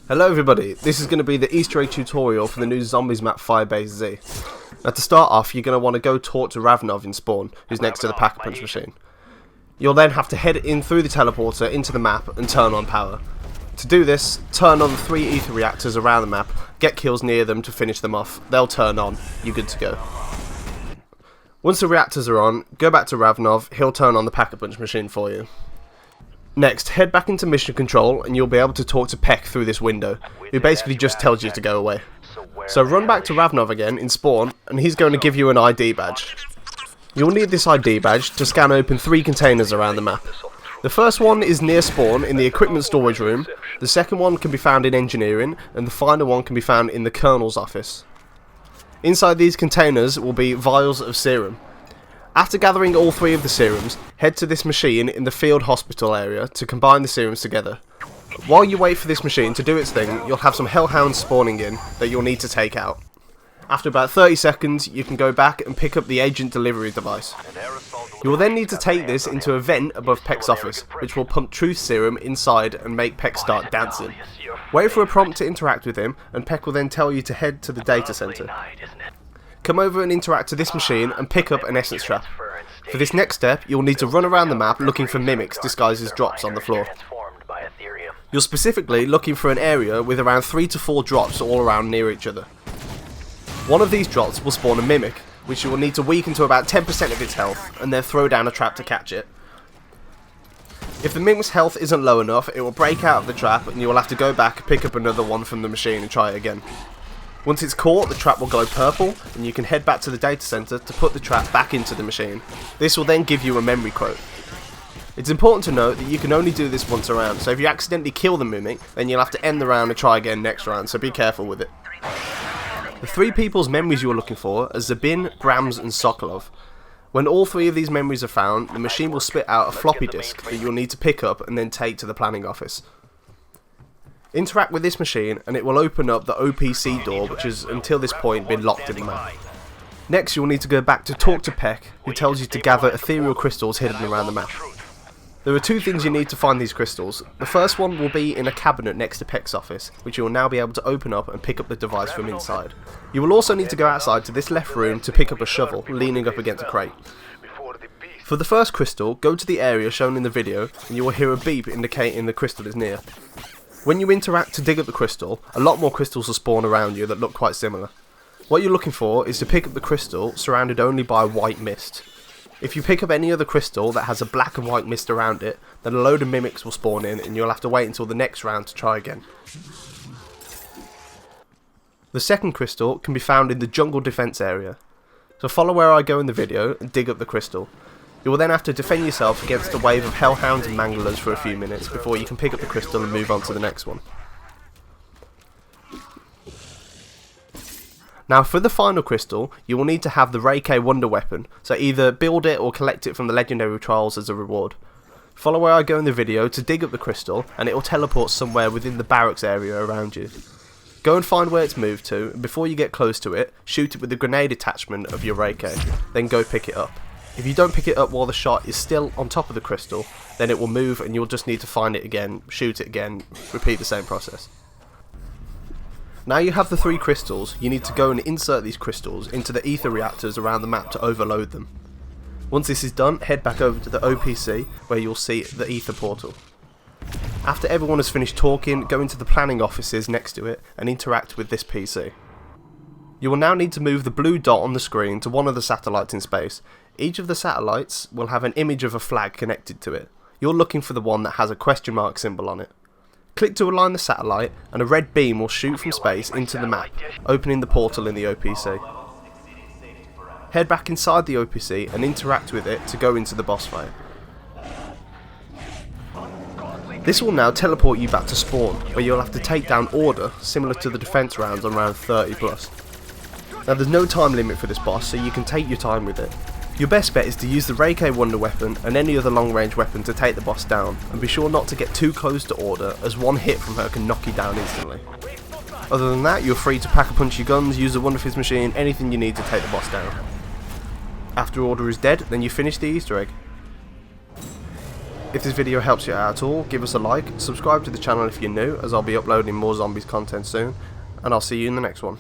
Hello everybody, this is going to be the Easter egg tutorial for the new zombies map FIREBASE Z. Now to start off, you're going to want to go talk to Ravnov in spawn, who's next to the Pack-a-Punch machine. You'll then have to head in through the teleporter into the map and turn on power. To do this, turn on the 3 ether reactors around the map, get kills near them to finish them off, they'll turn on, you're good to go. Once the reactors are on, go back to Ravnov, he'll turn on the Pack-a-Punch machine for you. Next, head back into mission control and you'll be able to talk to Peck through this window, who basically just tells you to go away. So run back to Ravnov again in spawn and he's going to give you an ID badge. You'll need this ID badge to scan open 3 containers around the map. The first one is near spawn in the equipment storage room, the second one can be found in engineering, and the final one can be found in the colonel's office. Inside these containers will be vials of serum. After gathering all 3 of the serums, head to this machine in the field hospital area to combine the serums together. While you wait for this machine to do its thing, you'll have some hellhounds spawning in that you'll need to take out. After about 30 seconds, you can go back and pick up the agent delivery device. You will then need to take this into a vent above Peck's office, which will pump truth serum inside and make Peck start dancing. Wait for a prompt to interact with him, and Peck will then tell you to head to the data center. Come over and interact to this machine and pick up an essence trap. For this next step, you'll need to run around the map looking for mimics disguised as drops on the floor. You're specifically looking for an area with around 3 to 4 drops all around near each other. One of these drops will spawn a mimic, which you will need to weaken to about 10% of its health, and then throw down a trap to catch it. If the mimic's health isn't low enough, it will break out of the trap and you will have to go back, pick up another one from the machine and try it again. Once it's caught, the trap will glow purple, and you can head back to the data center to put the trap back into the machine. This will then give you a memory quote. It's important to note that you can only do this once a round, so if you accidentally kill the mimic, then you'll have to end the round and try again next round, so be careful with it. The 3 people's memories you are looking for are Zabin, Grams and Sokolov. When all 3 of these memories are found, the machine will spit out a floppy disk that you'll need to pick up and then take to the planning office. Interact with this machine and it will open up the OPC door, which has until this point been locked in the map. Next you'll need to go back to talk to Peck, who tells you to gather ethereal crystals hidden around the map. There are 2 things you need to find these crystals. The first one will be in a cabinet next to Peck's office, which you will now be able to open up and pick up the device from inside. You will also need to go outside to this left room to pick up a shovel, leaning up against a crate. For the first crystal, go to the area shown in the video and you will hear a beep indicating the crystal is near. When you interact to dig up the crystal, a lot more crystals will spawn around you that look quite similar. What you're looking for is to pick up the crystal surrounded only by white mist. If you pick up any other crystal that has a black and white mist around it, then a load of mimics will spawn in and you'll have to wait until the next round to try again. The second crystal can be found in the jungle defense area. So follow where I go in the video and dig up the crystal. You will then have to defend yourself against a wave of hellhounds and manglers for a few minutes before you can pick up the crystal and move on to the next one. Now for the final crystal, you will need to have the Ray K wonder weapon, so either build it or collect it from the legendary trials as a reward. Follow where I go in the video to dig up the crystal and it will teleport somewhere within the barracks area around you. Go and find where it's moved to, and before you get close to it, shoot it with the grenade attachment of your Ray K, then go pick it up. If you don't pick it up while the shot is still on top of the crystal, then it will move and you'll just need to find it again, shoot it again, repeat the same process. Now you have the 3 crystals, you need to go and insert these crystals into the ether reactors around the map to overload them. Once this is done, head back over to the OPC where you'll see the ether portal. After everyone has finished talking, go into the planning offices next to it and interact with this PC. You will now need to move the blue dot on the screen to one of the satellites in space. Each of the satellites will have an image of a flag connected to it. You're looking for the one that has a question mark symbol on it. Click to align the satellite and a red beam will shoot from space into the map, opening the portal in the OPC. Head back inside the OPC and interact with it to go into the boss fight. This will now teleport you back to spawn, where you'll have to take down Order, similar to the defense rounds on round 30 plus. Now there's no time limit for this boss, so you can take your time with it. Your best bet is to use the Ray K wonder weapon and any other long range weapon to take the boss down, and be sure not to get too close to Order, as one hit from her can knock you down instantly. Other than that, you're free to Pack-a-Punch your guns, use the Wonder Fizz machine, anything you need to take the boss down. After Order is dead, then you finish the Easter egg. If this video helps you out at all, give us a like, subscribe to the channel if you're new, as I'll be uploading more zombies content soon, and I'll see you in the next one.